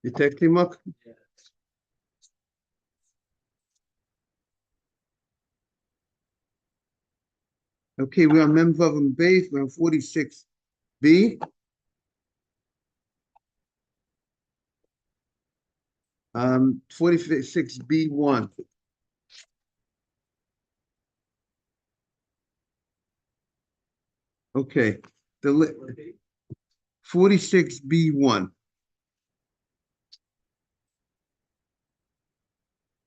You texting, Mark? Okay, we're on Mem Vav and Beis. We're on 46b. 46b1. Okay, the 46b1.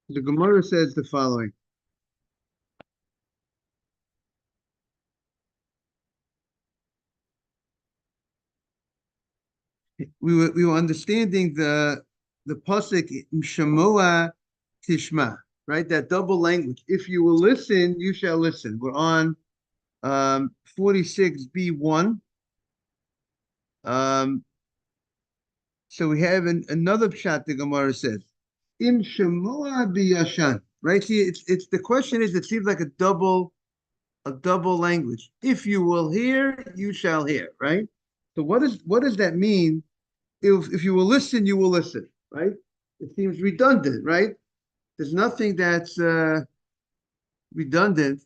The Gemara says the following. We were understanding the pasuk Shamoa Tishma, right? That double language. If you will listen, you shall listen. We're on 46b1. So we have another pshat the Gemara says, Im Shamoa biyashan. Right? See, it's the question is, it seems like a double language. If you will hear, you shall hear, right? So what does that mean? If you will listen, you will listen, right? It seems redundant, right? There's nothing that's redundant.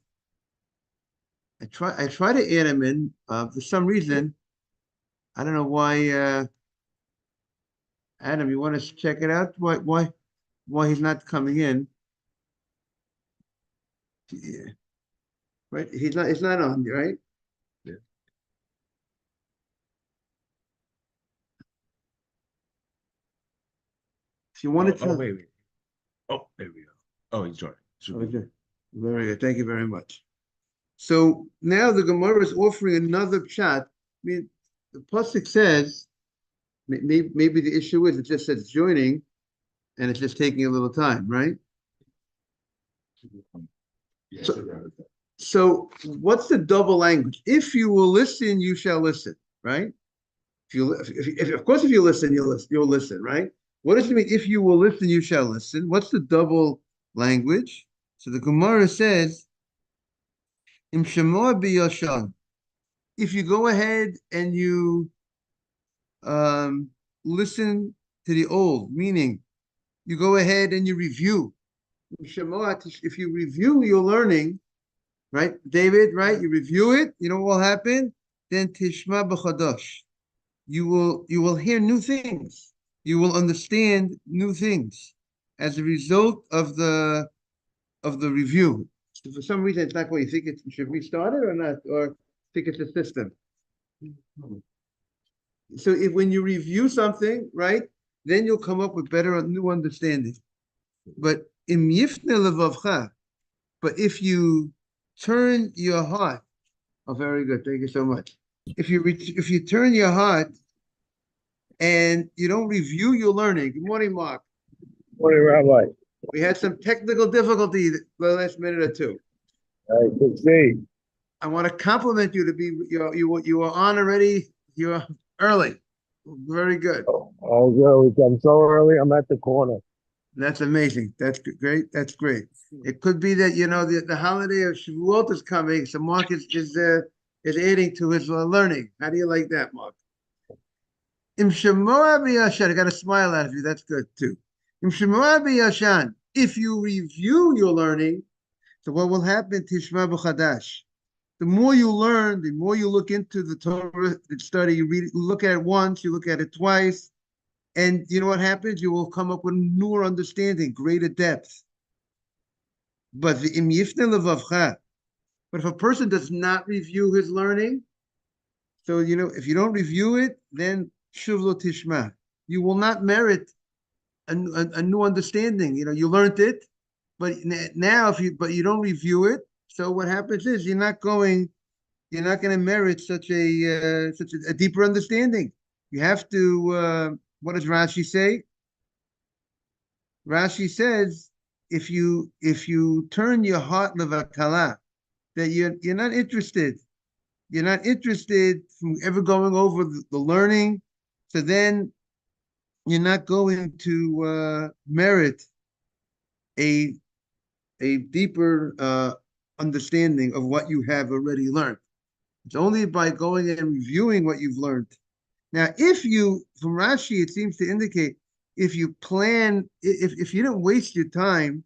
I try to add him in for some reason. I don't know why. Adam, you want to check it out? Why he's not coming in? Yeah. Right? He's not. It's not on, right? Yeah. If you want to try. Wait. Oh, there we go. Oh, he's joining. Okay. Very good. Thank you very much. So now the Gemara is offering another pshat. I mean, the pasuk says maybe the issue is it just says joining, and it's just taking a little time, right? Yes. So what's the double language? If you will listen, you shall listen, right? If of course, if you listen, you'll listen, right? What does it mean? If you will listen, you shall listen. What's the double language? So the Gemara says, Im Shemoa biyashan. If you go ahead and you listen to the old, meaning you go ahead and you review. If you review your learning, right, David, right, you review it, you know what will happen? Then tishma b'chadash. You will hear new things. You will understand new things as a result of the review. So for some reason, it's not what you think it should restart it or not, or think it's a system. So when you review something, right, then you'll come up with better new understanding. But im yifne levavcha, but if you turn your heart, oh, very good, thank you so much. If you turn your heart and you don't review your learning, good morning, Mark. Morning, Rabbi. We had some technical difficulty the last minute or two. I can see. I want to compliment you to be you were on already. You're early. Very good. Oh, good. I'm so early. I'm at the corner. That's amazing. That's great. That's great. It could be that the holiday of Shavuot is coming, so Mark is adding to his learning. How do you like that, Mark? Im shemoa b'yashan. I got a smile out of you. That's good too. Im shemoa b'yashan. If you review your learning, so what will happen? Tishma b'chadash. The more you learn, the more you look into the Torah, the study. You read it, you look at it once, you look at it twice. And you know what happens? You will come up with newer understanding, greater depth. But if a person does not review his learning, so if you don't review it, then shuvlo tishma. You will not merit a new understanding. You learned it, but now but you don't review it, so what happens is you're not going to merit such a deeper understanding. You have to. What does Rashi say? Rashi says, if you turn your heart levakala, that you're not interested. You're not interested from ever going over the learning. So then you're not going to merit a deeper understanding of what you have already learned. It's only by going and reviewing what you've learned. Now, from Rashi, it seems to indicate, if you plan, if you didn't waste your time,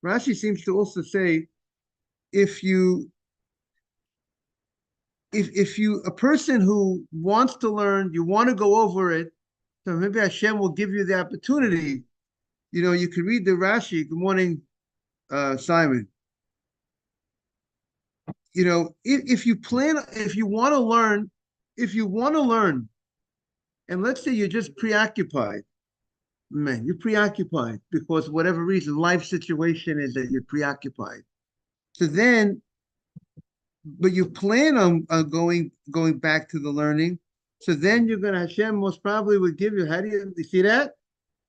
Rashi seems to also say, if you if you a person who wants to learn, you want to go over it, so maybe Hashem will give you the opportunity. You know, you can read the Rashi. Good morning, Simon. You know, if you plan, if you want to learn, if you want to learn, and let's say you're just preoccupied, man, you're preoccupied because whatever reason, life situation is that you're preoccupied. So then, but you plan on going back to the learning. So then you're gonna Hashem most probably would give you. How do you see that?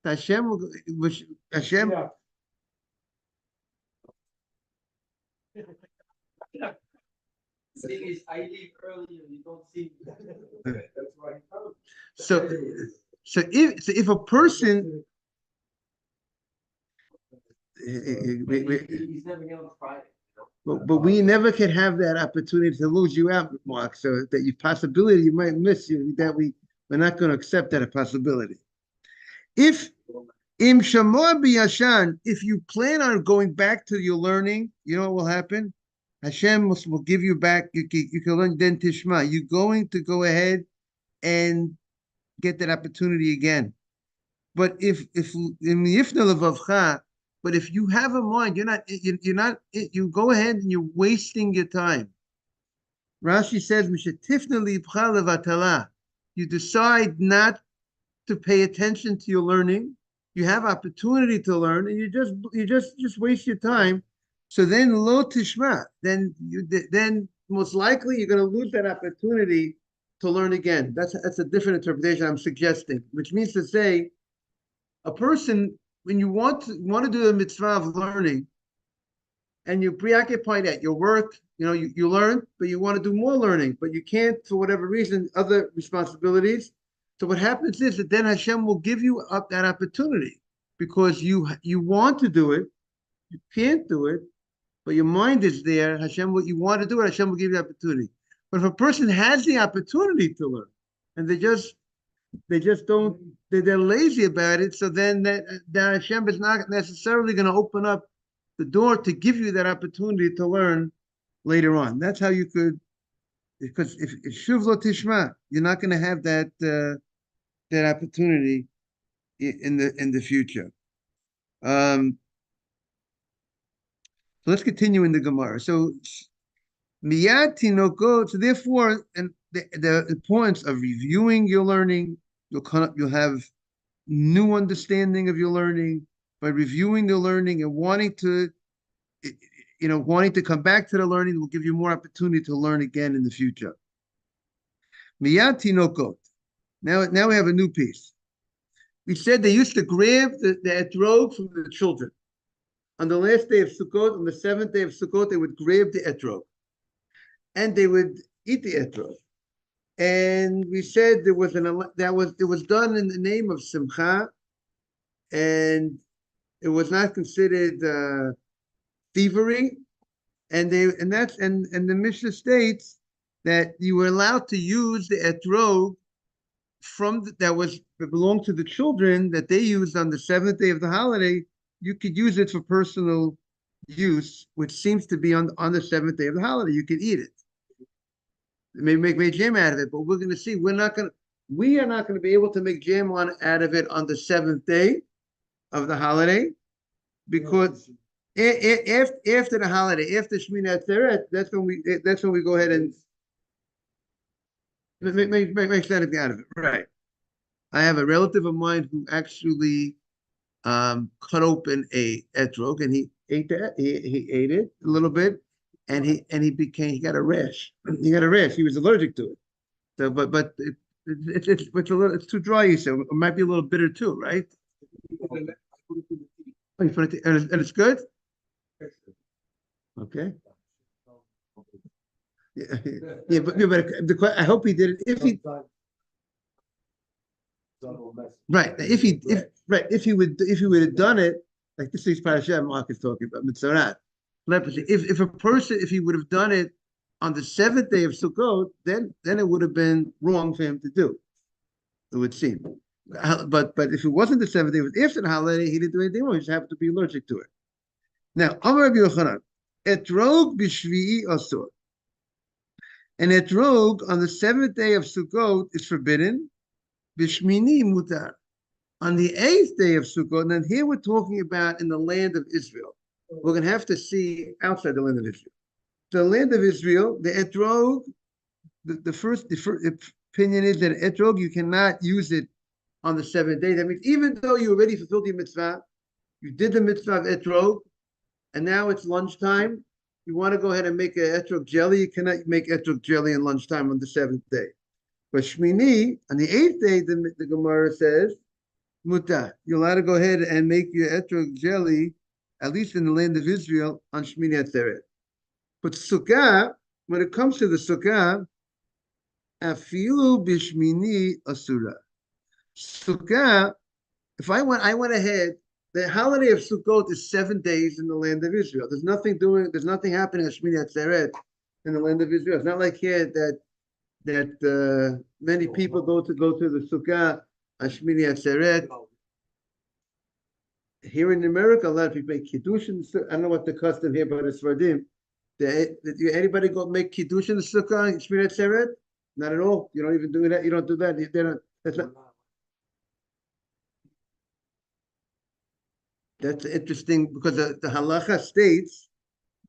Hashem will Hashem. Yeah. The thing is, I leave early and you don't see me. That's why. So if a person He's never here on Friday. but we never can have that opportunity to lose you out, Mark. So that you possibility you might miss you, that we're not going to accept that a possibility. If im shamor biyashan, if you plan on going back to your learning, you know what will happen? Hashem will give you back. You can learn then tishma. You're going to go ahead and get that opportunity again. But if but if you have a mind, you go ahead and you're wasting your time. Rashi says, you decide not to pay attention to your learning. You have opportunity to learn, and you just waste your time. So then lo tishma, then most likely you're going to lose that opportunity to learn again. That's a different interpretation I'm suggesting, which means to say, a person, when you want to do the mitzvah of learning, and you're preoccupied at your work, you learn, but you want to do more learning, but you can't for whatever reason, other responsibilities. So what happens is that then Hashem will give you up that opportunity because you want to do it, you can't do it, but your mind is there. Hashem, what you want to do it, Hashem will give you the opportunity. But if a person has the opportunity to learn, and they just don't, they're lazy about it, so then that Hashem is not necessarily going to open up the door to give you that opportunity to learn later on. That's how you could, because if shuv lo tishma, you're not going to have that that opportunity in the future. So let's continue in the Gemara. So miyad tinokot. So therefore, and the importance of reviewing your learning, you'll have new understanding of your learning by reviewing the learning and wanting to come back to the learning will give you more opportunity to learn again in the future. Miyad tinokot. Now we have a new piece. We said they used to grab the etrog from the children. On the last day of Sukkot, on the 7th day of Sukkot, they would grab the etrog. And they would eat the etrog. And we said it was done in the name of Simcha, and it was not considered thievery. And the Mishnah states that you were allowed to use the etrog that belonged to the children that they used on the 7th day of the holiday. You could use it for personal use, which seems to be on the 7th day of the holiday. You could eat it. Maybe make jam out of it, but we're going to see. We are not going to be able to make jam out of it on the 7th day of the holiday, because after the holiday, after Shmini Atzeret, that's when we go ahead and make something out of it. Right. I have a relative of mine who actually cut open a etrog, and he ate that. He ate it a little bit, and he got a rash. He got a rash. He was allergic to it. So, but it's too dry. So it might be a little bitter too, right? Oh, you put it, and it's good. Okay. Yeah, but I hope he did it. If he if he would have done it, like this week's parasha Mark is talking about mitzvah leprosy. If he would have done it on the 7th day of Sukkot, then it would have been wrong for him to do. It would seem. But if it wasn't the seventh day, it was after the holiday, he didn't do anything wrong. He just happened to be allergic to it. Now, Amar Rabbi Yochanan, etrog b'shvi'i asur. An etrog on the seventh day of Sukkot is forbidden. B'shmini mutar. On the eighth day of Sukkot, and then here we're talking about in the land of Israel. We're going to have to see outside the land of Israel. The land of Israel, the etrog, the first opinion is that etrog, you cannot use it on the seventh day. That means even though you already fulfilled your mitzvah, you did the mitzvah of etrog, and now it's lunchtime, you want to go ahead and make an etrog jelly, you cannot make etrog jelly in lunchtime on the seventh day. But Shmini, on the eighth day, the Gemara says, Muta, you're allowed to go ahead and make your etrog jelly, at least in the land of Israel, on Shmini Atzeret. But Sukkah, when it comes to the Sukkah, afilu bishmini asura. Sukkah, if I went ahead, the holiday of Sukkot is 7 days in the land of Israel. There's nothing happening at Shmini Atzeret in the land of Israel. It's not like here that many people go to the Sukkah on Shmini Atzeret. Here in America, a lot of people make kiddush. I don't know what the custom here, but it's Svardim. Anybody go make kiddush in the Sukkah on Shmini Atzeret? Not at all. You don't even do that. You don't do that. They don't. That's interesting because the halacha states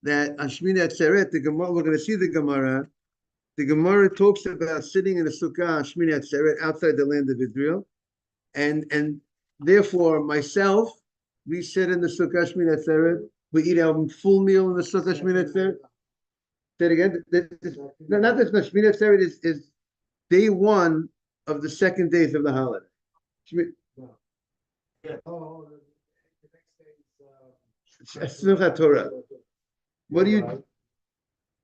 that on Shmini Atzeret, the Gemara, we're going to see the Gemara. The Gemara talks about sitting in the Sukkah on Shmini Atzeret outside the land of Israel, and therefore myself, we sit in the Sukkah Shmini Atzeret. We eat our full meal in the Sukkah Shmini Atzeret. Say it again. Not this. No, Shmini Atzeret is day one of the second days of the holiday. Sukkah Torah. What do?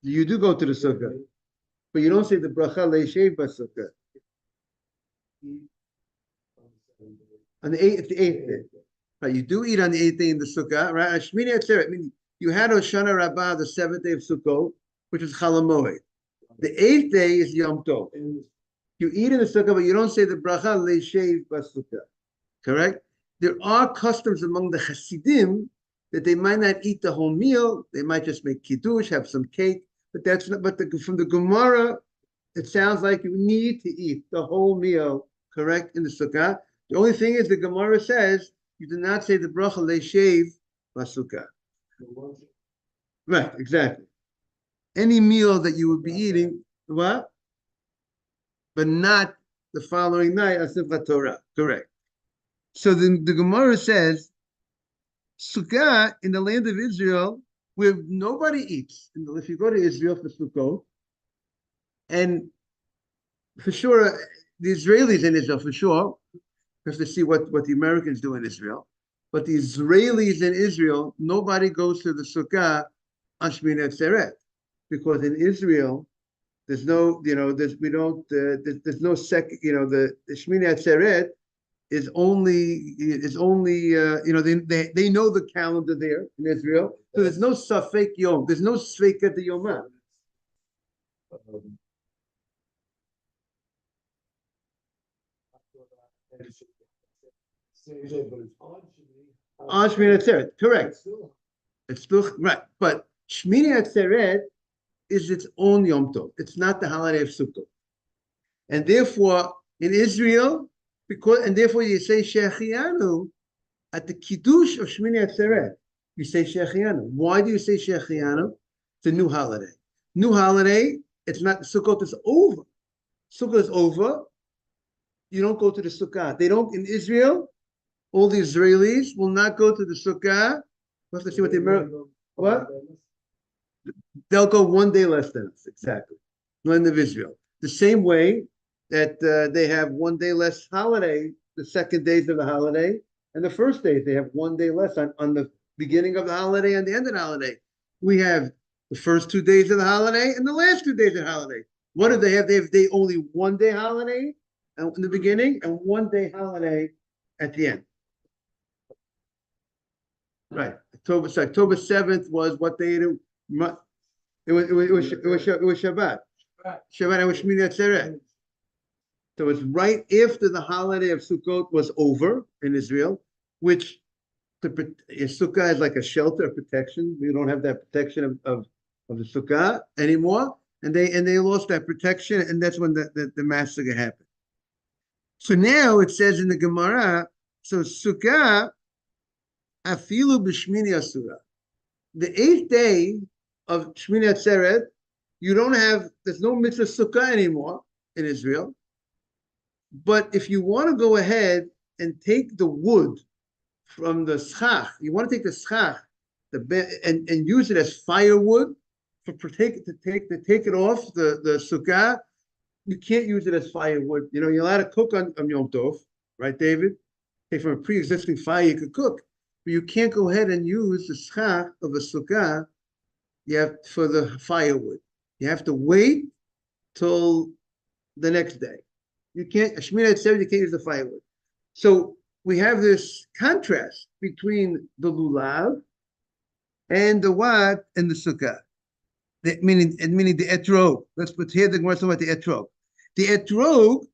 You do go to the Sukkah, but you don't say the bracha leishev b'Sukkah. On the eighth day, right? You do eat on the eighth day in the Sukkah, right? Shmini Atzeret. I mean, you had Hoshana Rabbah, the seventh day of Sukkot, which is Chol Hamoed. The eighth day is Yom Tov. You eat in the Sukkah, but you don't say the bracha leishev b'Sukkah. Correct? There are customs among the Hasidim that they might not eat the whole meal. They might just make kiddush, have some cake. But that's not. But from the Gemara, it sounds like you need to eat the whole meal. Correct, in the Sukkah. The only thing is the Gemara says you do not say the bracha leishev b'Sukkah. Right, exactly. Any meal that you would be eating, what? But not the following night on Simchat Torah. Correct. So the Gemara says, Sukkah in the land of Israel, where nobody eats. If you go to Israel for Sukkot, and for sure, the Israelis in Israel, for sure, we have to see what the Americans do in Israel. But the Israelis in Israel, nobody goes to the Sukkah on Shmini Atzeret, because in Israel, there's no, there's no second, the Shmini Atzeret is only, they know the calendar there in Israel, so there's no Safek Yom, there's no Sveika de Yomah. On Shmini Atzeret, correct. It's still right, but Shmini Atzeret is its own Yom Tov. It's not the holiday of Sukkot, and therefore in Israel, therefore you say Shechianu at the Kiddush of Shmini Atzeret. You say Shechianu. Why do you say Shechianu? It's a new holiday. New holiday. It's not Sukkot is over. Sukkot is over. You don't go to the Sukkah. They don't in Israel. All the Israelis will not go to the Sukkah. We'll have to see what what? They'll go 1 day less than us, exactly. Land of Israel. The same way that they have 1 day less holiday, the second days of the holiday, and the first days they have 1 day less on the beginning of the holiday and the end of the holiday. We have the first 2 days of the holiday and the last 2 days of the holiday. What do they have? They only 1 day holiday in the beginning and 1 day holiday at the end. Right. October 7th was what day? It was Shabbat. Shabbat and was Shmini Atzeret. So it's right after the holiday of Sukkot was over in Israel, which Sukkah is like a shelter of protection. We don't have that protection of the Sukkah anymore, and they lost that protection, and that's when the massacre happened. So now it says in the Gemara, so Sukkah afilu b'shmini asura. The 8th day of Shmini Atzeret, there's no mitzvah Sukkah anymore in Israel. But if you want to go ahead and take the wood from the schach, you want to take the schach and use it as firewood to take it off the Sukkah, you can't use it as firewood. You're allowed to cook on Yom Tov, right, David? Okay, from a pre-existing fire, you could cook. But you can't go ahead and use the schach of a Sukkah for the firewood. You have to wait till the next day. You can't, Shmini Atzeret, you can't use the firewood. So we have this contrast between the lulav and the what and the sukkah. Meaning the etrog. Let's put here the Gemara talking about the etrog. The etrog,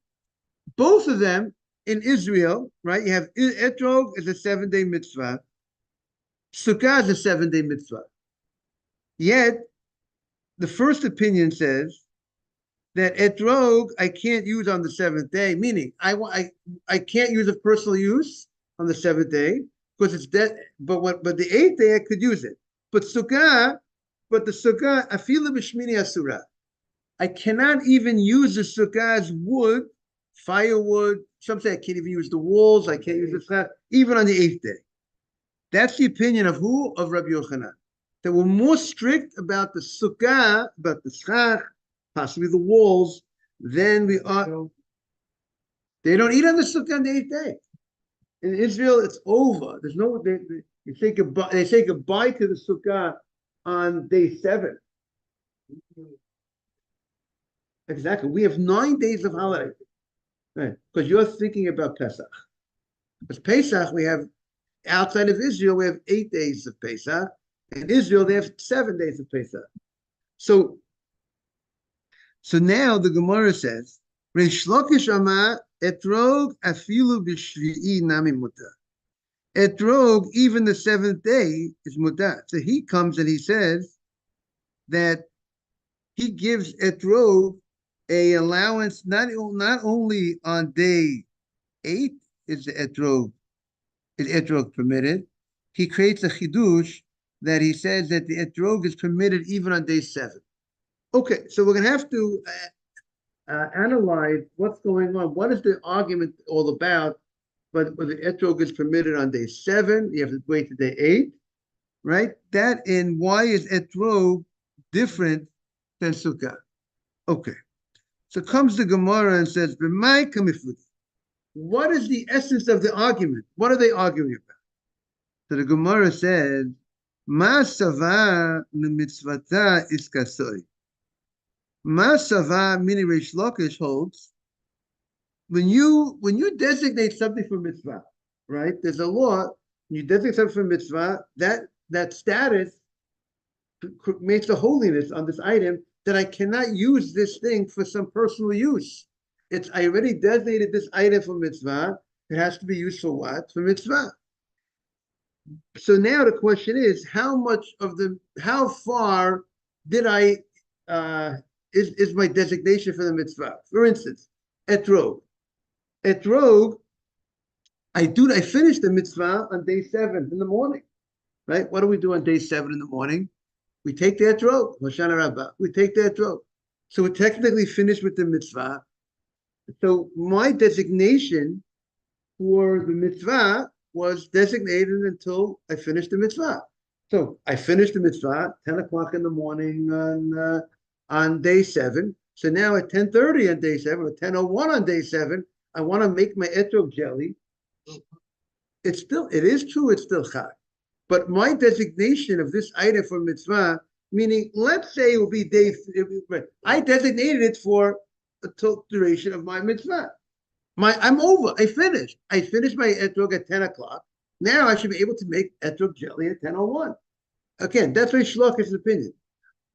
both of them in Israel, right? You have etrog is a 7-day mitzvah. Sukkah is a 7-day mitzvah. Yet, the first opinion says that etrog I can't use on the 7th day, meaning I can't use it for personal use on the 7th day because it's dead. But the 8th day I could use it. But the sukkah afilu b'shmini asura. I cannot even use the sukkah as wood, firewood. Some say I can't even use the walls. I can't use the sukkah even on the 8th day. That's the opinion of who? Of Rabbi Yochanan. That we're more strict about the sukkah, about the schach, possibly the walls, than we are. They don't eat on the sukkah on the 8th day. In Israel, it's over. There's no. They say goodbye. They say goodbye to the sukkah on day 7. Exactly. We have 9 days of holiday, right? Because you're thinking about Pesach. Because Pesach, we have outside of Israel, we have 8 days of Pesach. In Israel, they have 7 days of Pesach. So now the Gemara says, Reish Lakish Amar etrog afilu b'shvi'i nami mutar. Etrog, even the 7th day, is mutar. So he comes and he says that he gives etrog a allowance not only on day 8 is the etrog permitted. He creates a chidush that he says that the etrog is permitted even on day 7. Okay, so we're going to have to analyze what's going on. What is the argument all about? But the etrog is permitted on day 7, you have to wait to day 8, right? That and why is etrog different than sukkah? Okay, so comes the Gemara and says, "B'mai kamifudi." What is the essence of the argument? What are they arguing about? So the Gemara says, "Ma sava lemitzvata iskasoi." Ma sava, meaning Reish Lakish holds, when you designate something for mitzvah, right? There's a law. You designate something for mitzvah. That status makes a holiness on this item that I cannot use this thing for some personal use. I already designated this item for mitzvah. It has to be used for what? For mitzvah. So now the question is, how far did I is my designation for the mitzvah? For instance, etrog. Etrog, I finish the mitzvah on day 7 in the morning, right? What do we do on day 7 in the morning? We take the etrog, Hoshana Rabbah. We take the etrog. So we're technically finished with the mitzvah. So my designation for the mitzvah was designated until I finished the mitzvah. So I finished the mitzvah 10 o'clock in the morning on day 7. So now at 10:30 on day 7 or 10:01 on day 7, I want to make my etrog jelly. It is true, it's still chag. But my designation of this item for mitzvah, meaning let's say it will be I designated it for a total duration of my mitzvah. I'm over. I finished. I finished my etrog at 10 o'clock. Now I should be able to make etrog jelly at 10:01. Again, that's Reish Lakish's opinion.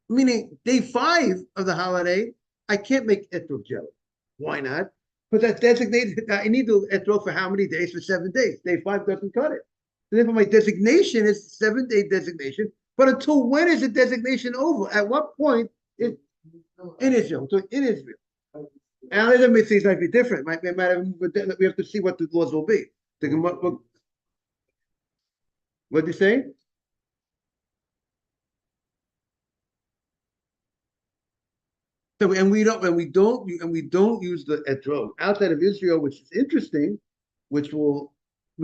Meaning day 5 of the holiday, I can't make etrog jelly. Why not? But that designated, I need to etrog for how many days? For 7 days. Day 5 doesn't cut it. So therefore, my designation is 7-day designation. But until when is the designation over? At what point is in Israel? So in Israel. And other things might be different. Might matter, but then we have to see what the laws will be. What do you say? So and we don't use the etrog outside of Israel, which is interesting. We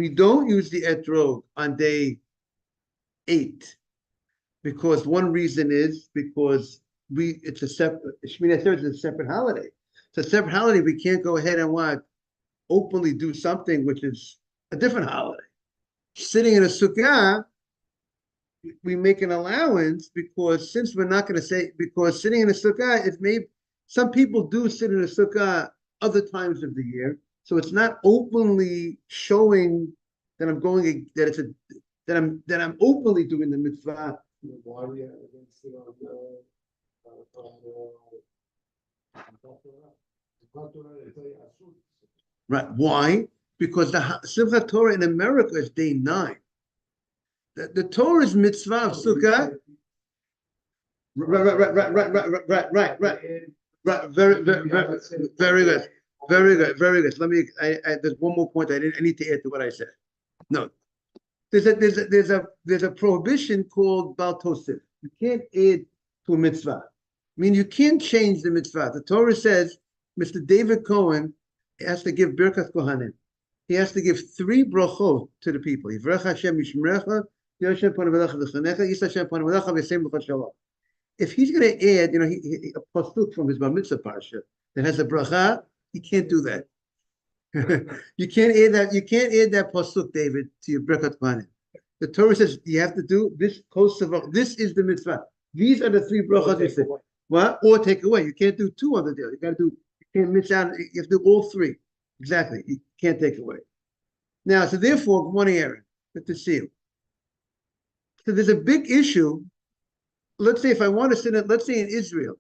don't use the etrog on day 8 because one reason is because it's a separate Shmini Atzeret is a separate holiday. It's a separate holiday. We can't go ahead and openly do something which is a different holiday. Sitting in a sukkah, we make an allowance because since we're not going to say, because sitting in a sukkah, some people do sit in a sukkah other times of the year, so it's not openly showing that I'm going that I'm openly doing the mitzvah. Why we against it Right? Why? Because the Simchat Torah in America is day 9. The Torah's mitzvah of Sukkah. Right. Very good. Let me. There's one more point I need to add to what I said. No, there's a prohibition called Bal Tosif. You can't add to a mitzvah. I mean, you can't change the mitzvah. The Torah says, Mr. David Cohen has to give Birkat Kohanim. He has to give 3 brachot to the people. Yivrech Hashem Yishmerecha. If he's going to add, a pasuk from his Bar Mitzvah parsha that has a bracha, he can't do that. You can't add that. You can't add that pasuk, David, to your Birkat Kohanim. The Torah says you have to do this. This is the mitzvah. These are the 3 brachot you say. What? Or take away. You can't do 2 on the deal. You got to do. You can't miss out. You have to do all 3. Exactly. You can't take away. Now, so therefore, good morning, Aaron. Good to see you. So there's a big issue. Let's say if I want to sit in, let's say in Israel,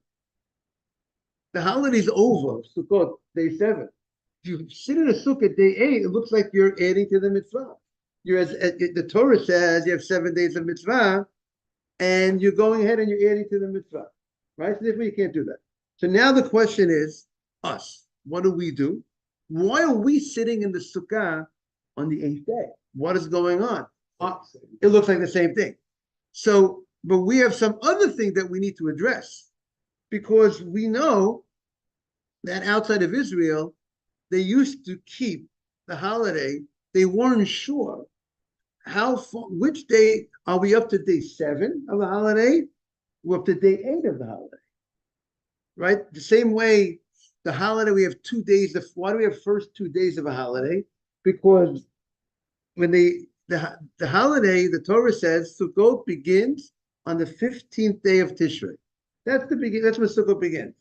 the holiday's over, Sukkot, day 7. If you sit in a sukkah day 8, it looks like you're adding to the mitzvah. The Torah says you have 7 days of mitzvah, and you're going ahead and you're adding to the mitzvah, right? So therefore you can't do that. So now the question is, us, what do we do? Why are we sitting in the sukkah on the 8th day? What is going on? It looks like the same thing. So, but we have some other thing that we need to address because we know that outside of Israel, they used to keep the holiday. They weren't sure which day are we up to day 7 of the holiday? We're up to day 8 of the holiday, right? The same way the holiday, we have 2 days. Why do we have first 2 days of a holiday? Because when the holiday, the Torah says, Sukkot begins on the 15th day of Tishrei. That's when Sukkot begins.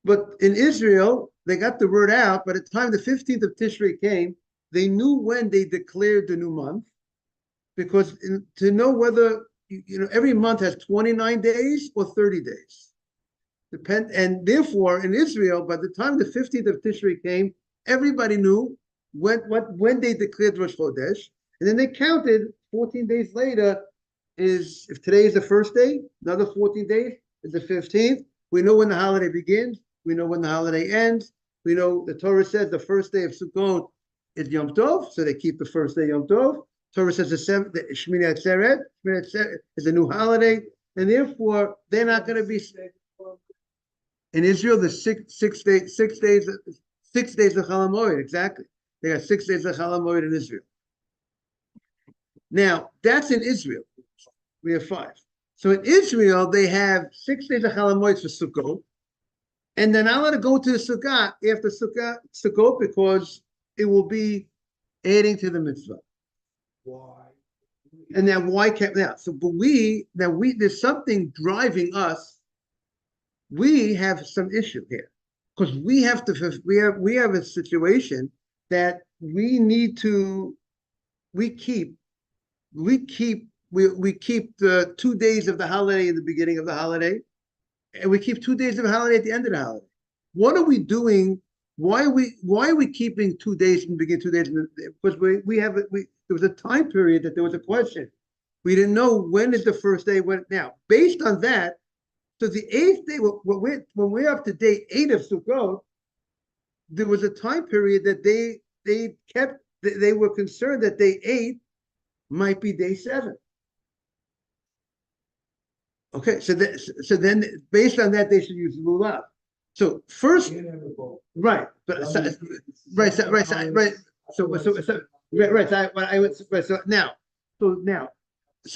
But in Israel, they got the word out. By the time the 15th of Tishrei came, they knew when they declared the new month, because to know whether, every month has 29 days or 30 days. And therefore, in Israel, by the time the 15th of Tishrei came, everybody knew when they declared Rosh Chodesh, and then they counted 14 days later. If today is the first day, another 14 days is the 15th. We know when the holiday begins. We know when the holiday ends. We know the Torah says the first day of Sukkot is Yom Tov, so they keep the first day Yom Tov. Torah says the Shmini Atzeret is a new holiday, and therefore they're not going to be in Israel. The six days of Chol Hamoed, exactly. They got 6 days of Chol Hamoed in Israel. Now that's in Israel. We have 5. So in Israel, they have 6 days of Chol Hamoed for Sukkot, and they're not allowed to go to the Sukkah after Sukkot because it will be adding to the mitzvah. Why? And then why can't now? So, but there's something driving us. We have some issue here because we have a situation that we need to. We keep the 2 days of the holiday in the beginning of the holiday, and we keep 2 days of the holiday at the end of the holiday. What are we doing why are we keeping 2 days from the beginning, 2 days? Because there was a time period that there was a question. We didn't know when is the first day. When now, based on that, so the eighth day, when we're up to day 8 of Sukkot, there was a time period that they were concerned that day 8 might be day 7. Okay, so then based on that, they should use lulav. So first, right, but right. So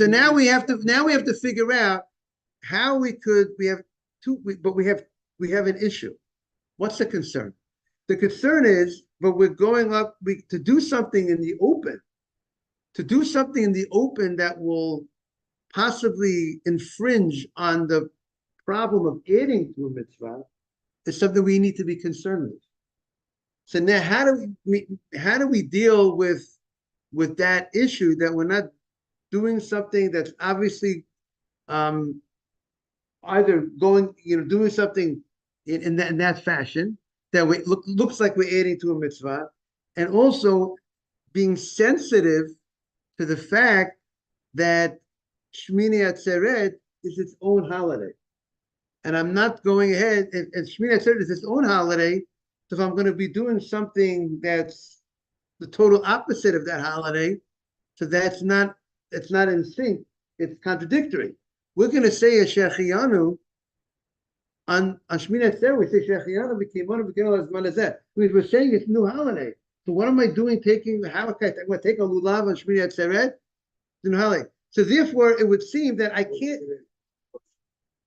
now we have to figure out how we have we have an issue. What's the concern? The concern is, but we're going up to do something in the open, that will possibly infringe on the problem of adding to a mitzvah, is something we need to be concerned with. So now, how do we deal with that issue, that we're not doing something that's obviously either doing something in that fashion that looks like we're adding to a mitzvah, and also being sensitive to the fact that Shmini Atzeret is its own holiday. And I'm not going ahead, and Shmini Atzeret is its own holiday, so if I'm going to be doing something that's the total opposite of that holiday, so it's not in sync, it's contradictory. We're going to say a Shechianu on Shmini Atzeret, we say Shechianu v'kimonu v'kimonu azman hazeh. We're saying it's a new holiday. So what am I doing taking the halakha? I'm going to take a lulav on Shmini Atzeret? It's a new holiday. So therefore, it would seem that I can't.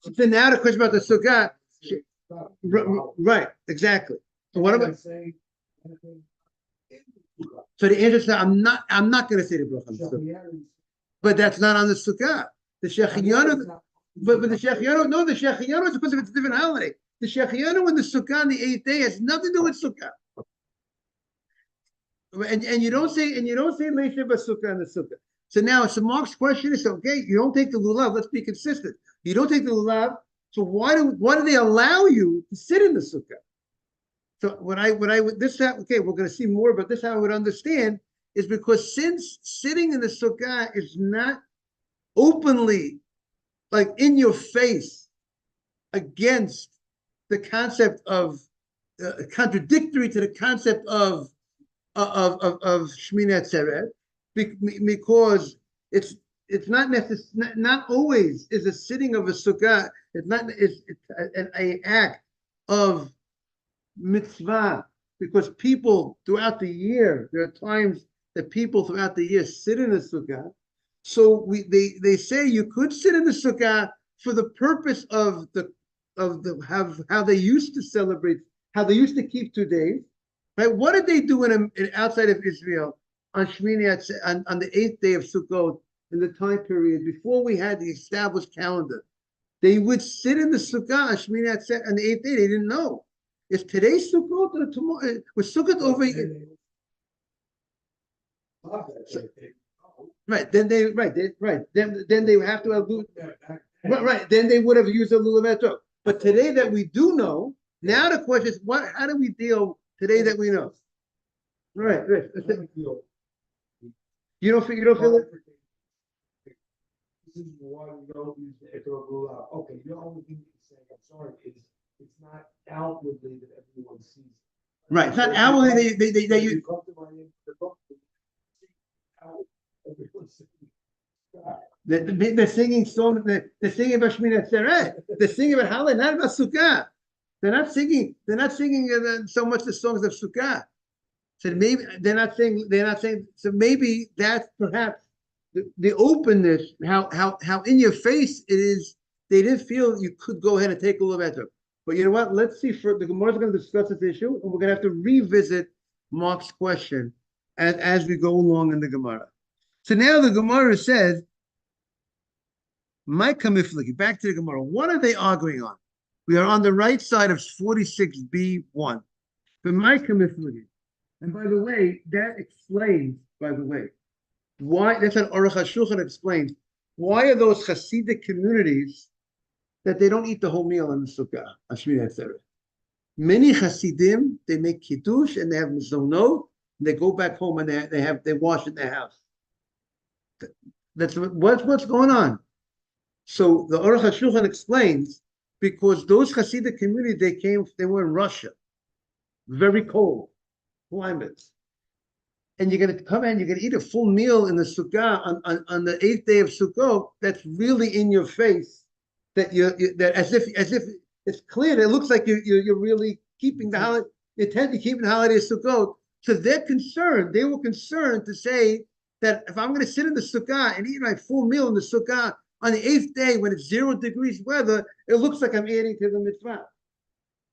So now the question about the Sukkah, right? Exactly. So what am I saying? So the answer is no, I'm not going to say the bracha on the Sukkah, but that's not on the Sukkah. The Shechianu, but the Shechianu, no, the Shechianu is because it's a different holiday. The Shechianu and the Sukkah on the 8th day has nothing to do with Sukkah. And you don't say Leisha B'Sukkah on the Sukkah. So now, Mark's question is, okay, you don't take the lulav. Let's be consistent. You don't take the lulav. So why do they allow you to sit in the sukkah? So okay, we're going to see more, but this how I would understand is because since sitting in the sukkah is not openly, like in your face, against the concept of contradictory to the concept of Shmini Atzeret, because it's not necessary. Not always is a sitting of a sukkah. It's an act of mitzvah, because people throughout the year, there are times that people throughout the year sit in a sukkah. So they say you could sit in the sukkah for the purpose of how they used to celebrate, how they used to keep 2 days. Right? What did they do outside of Israel on Shmini on the 8th day of Sukkot, in the time period before we had the established calendar? They would sit in the Sukkah on Shmini Atzeret on the 8th day. They didn't know. Is today's Sukkot or tomorrow? Was Sukkot over? Right. Then they have to have right. Then they would have used a lulav. But today that we do know, now the question is, how do we deal today that we know? Right. You don't feel it? This is why we don't use the Etor Lulav. Okay, the only thing you can say, I'm sorry, is it's not outwardly that everyone sees. Right. It's not outwardly they You use. come to my the book, everyone's They're singing song. They're singing about Shmini Atzeret. They're singing about Hallel, not about Sukkah. They're not singing so much the songs of Sukkah. So maybe they're not saying. So maybe that's perhaps the openness. How in your face it is. They didn't feel you could go ahead and take a look at it. But you know what? Let's see. The Gemara is going to discuss this issue, and we're going to have to revisit Mark's question as we go along in the Gemara. So now the Gemara says, "My kamifliki." Back to the Gemara. What are they arguing on? We are on the right side of 46b1. But my kamifliki. And by the way, that explains, why, that's what Aruch HaShulchan explains. Why are those Hasidic communities that they don't eat the whole meal in the Sukkah, on Shmini Atzeret? Many Hasidim, they make kiddush and they have mizonot, and they go back home and they wash in their house. That's what's going on. So the Aruch HaShulchan explains, because those Hasidic communities, they were in Russia, very cold climates. And you're going to come in, you're going to eat a full meal in the Sukkah on the 8th day of Sukkot. That's really in your face. That that as if it's clear. It looks like you're really keeping the holiday. You tend to keep the holiday of Sukkot. So they're concerned. They were concerned to say that if I'm going to sit in the Sukkah and eat my full meal in the Sukkah on the 8th day when it's 0 degrees weather, it looks like I'm adding to the mitzvah.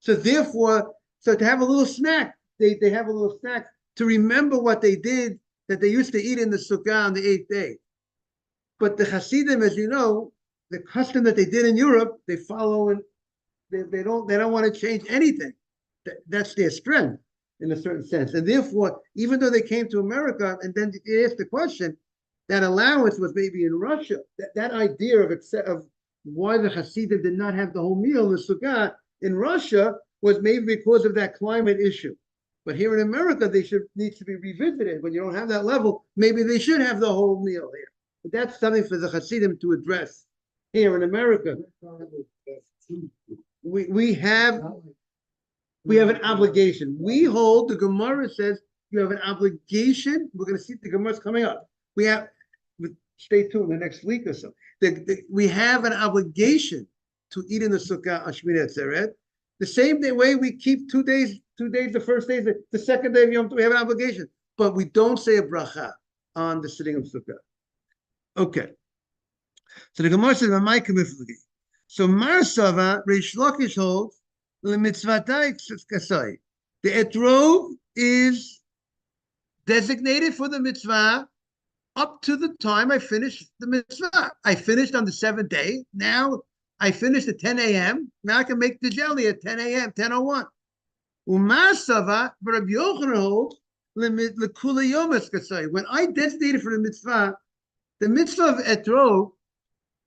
So therefore, to have a little snack, they have a little snack to remember what they did that they used to eat in the Sukkah on the 8th day. But the Hasidim, as you know, the custom that they did in Europe, they follow, and they don't want to change anything. That's their strength in a certain sense. And therefore, even though they came to America and then they asked the question, that allowance was maybe in Russia. That idea of why the Hasidim did not have the whole meal in the Sukkah in Russia was maybe because of that climate issue. But here in America, needs to be revisited. When you don't have that level, maybe they should have the whole meal here. But that's something for the Hasidim to address here in America. We have an obligation. We hold, the Gemara says, you have an obligation. We're going to see the Gemara's coming up. Stay tuned the next week or so. We have an obligation to eat in the Sukkah on Shmini Atzeret. The same way we keep 2 days, the first day, the second day of Yom Tov, we have an obligation. But we don't say a bracha on the sitting of Sukkah. Okay. So the Gemara says, so Mar Sava, Reish Lakish holds, L'mitzvatai kasai. The etrog is designated for the mitzvah up to the time I finish the mitzvah. I finished on the 7th day. Now I finished at 10 a.m. Now I can make the jelly at 10 a.m., 10:01. Umar Sava, but Rabbi Yochanan holds, L'kula yomes kasai. When I designated for the mitzvah of etrog,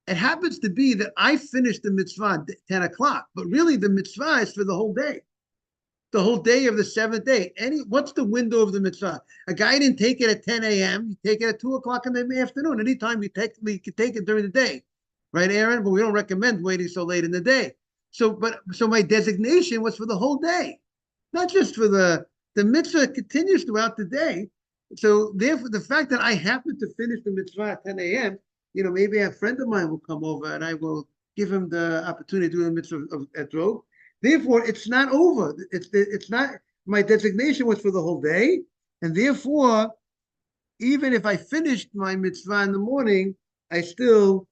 it happens to be that I finished the mitzvah at 10 o'clock, but really the mitzvah is for the whole day of the 7th day. What's the window of the mitzvah? A guy didn't take it at 10 a.m. You take it at 2 o'clock in the afternoon. Anytime you can take it during the day, right, Aaron? But we don't recommend waiting so late in the day. So my designation was for the whole day, not just for the mitzvah continues throughout the day. So therefore, the fact that I happen to finish the mitzvah at 10 a.m., maybe a friend of mine will come over and I will give him the opportunity to do the mitzvah of etrog. Therefore, it's not over. It's not, my designation was for the whole day. And therefore, even if I finished my mitzvah in the morning, I still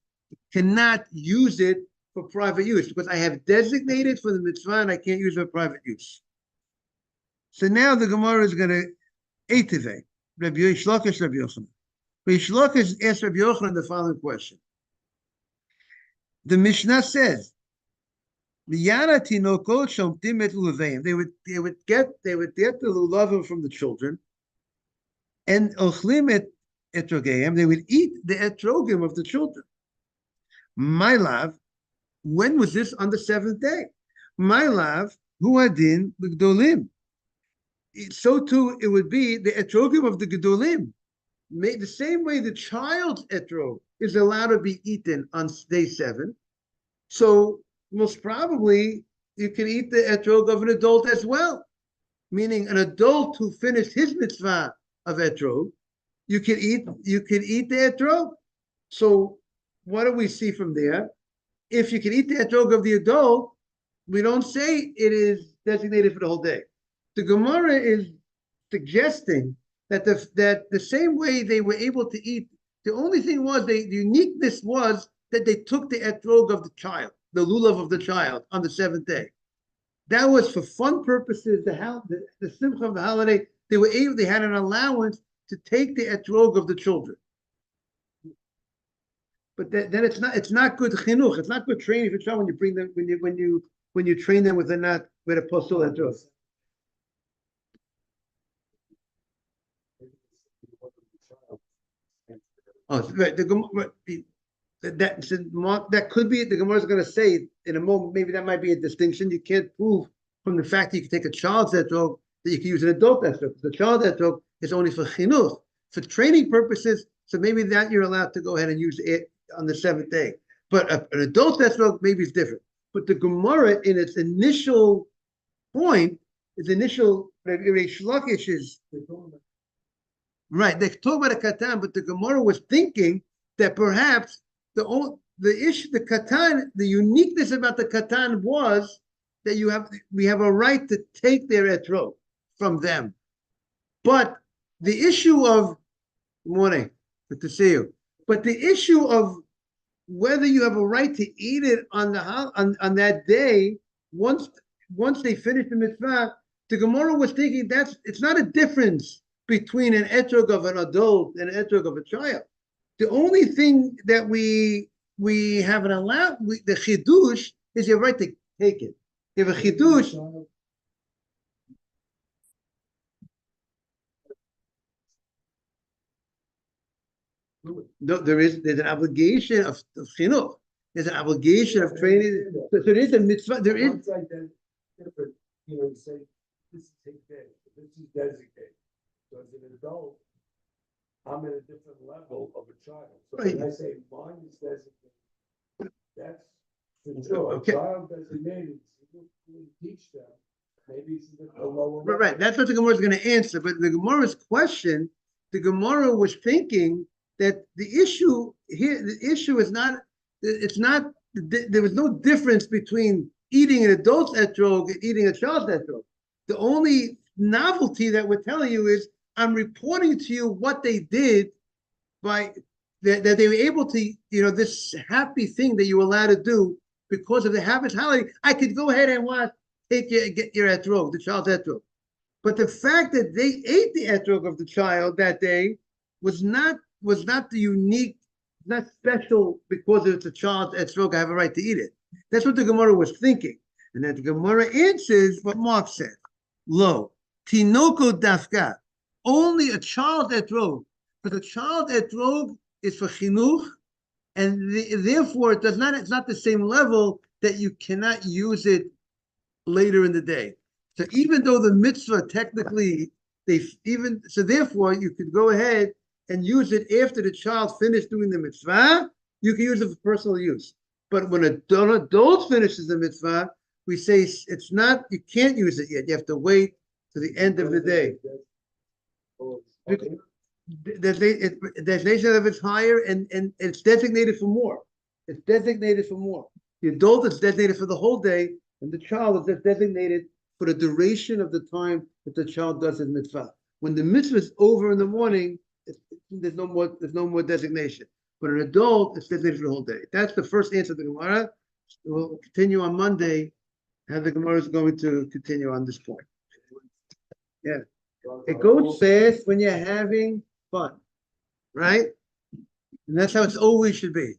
cannot use it for private use because I have designated for the mitzvah and I can't use it for private use. So now the Gemara is going to Eitivei, Rabbi Yishlakish, Rabbi Yochanan. Rabbi Yishlakish asked Rabbi Yochanan the following question. The Mishnah says, they would get the lulavim from the children, and ochlim etrogim, they would eat the etrogim of the children. My love, when was this? On the 7th day. My love, huadin b'gdolim. So too it would be the etrogim of the gedolim. The same way the child's etrog is allowed to be eaten on day 7. So most probably you can eat the etrog of an adult as well, meaning an adult who finished his mitzvah of etrog, you can eat the etrog. So what do we see from there? If you can eat the etrog of the adult, we don't say it is designated for the whole day. The Gemara is suggesting that the same way they were able to eat, the only thing was the uniqueness was that they took the etrog of the child, the lulav of the child on the 7th day. That was for fun purposes, the simcha of the holiday. They had an allowance to take the etrog of the children. But then it's not good chinuch. It's not good training for children when you bring them when you train them with a postul etrog. Oh, right. That could be, the Gemara is going to say in a moment, maybe that might be a distinction. You can't prove from the fact that you can take a child's etrog, that you can use an adult etrog. The child etrog is only for chinuch, for training purposes. So maybe that you're allowed to go ahead and use it on the seventh day. But an adult etrog maybe is different. But the Gemara in its initial point, its initial Reish Lakish is right. They talk about a katan, but the Gemara was thinking that perhaps the issue, the katan, the uniqueness about the katan was that we have a right to take their etrog from them. But the issue of morning, good to see you. But the issue of whether you have a right to eat it on that day, once they finish the mitzvah, the Gemara was thinking it's not a difference between an etrog of an adult and an etrog of a child. The only thing that we haven't allowed, the chidush, is your right to take it. You have a chidush. No, there's an obligation of chinuch. There's an obligation of training. So there is a mitzvah. There is. It's like that different, you say, this is his day, this is designated. So as an adult, I'm at a different level of a child. So Right. when I say mine is designated, that's for sure. Okay. A child designated, you teach them, maybe it's a lower. Right. That's what the Gemara is going to answer. But the Gemara's question, the Gemara was thinking that the issue here, the issue is not, it's not, there was no difference between eating an adult's etrog and eating a child's etrog. The only novelty that we're telling you is I'm reporting to you what they did by that they were able to, this happy thing that you were allowed to do because of the habit holiday. I could go ahead and get your etrog, the child's etrog. But the fact that they ate the etrog of the child that day was not the unique, not special because it's a child's etrog. I have a right to eat it. That's what the Gemara was thinking. And then the Gemara answers what Mark said. Lo, tinoko dafka, only a child etrog. But the child etrog is for chinuch, and therefore it's not the same level that you cannot use it later in the day. So even though the mitzvah technically therefore you could go ahead and use it after the child finished doing the mitzvah. You can use it for personal use. But when an adult finishes the mitzvah, we say you can't use it yet. You have to wait to the end of the day. The designation of it's higher and it's designated for more. It's designated for more. The adult is designated for the whole day, and the child is just designated for the duration of the time that the child does his mitzvah. When the mitzvah is over in the morning, there's no more designation. But an adult is designated for the whole day. That's the first answer to the Gemara. We'll continue on Monday, and the Gemara is going to continue on this point. Yeah. It goes fast when you're having fun, right? And that's how it's always should be.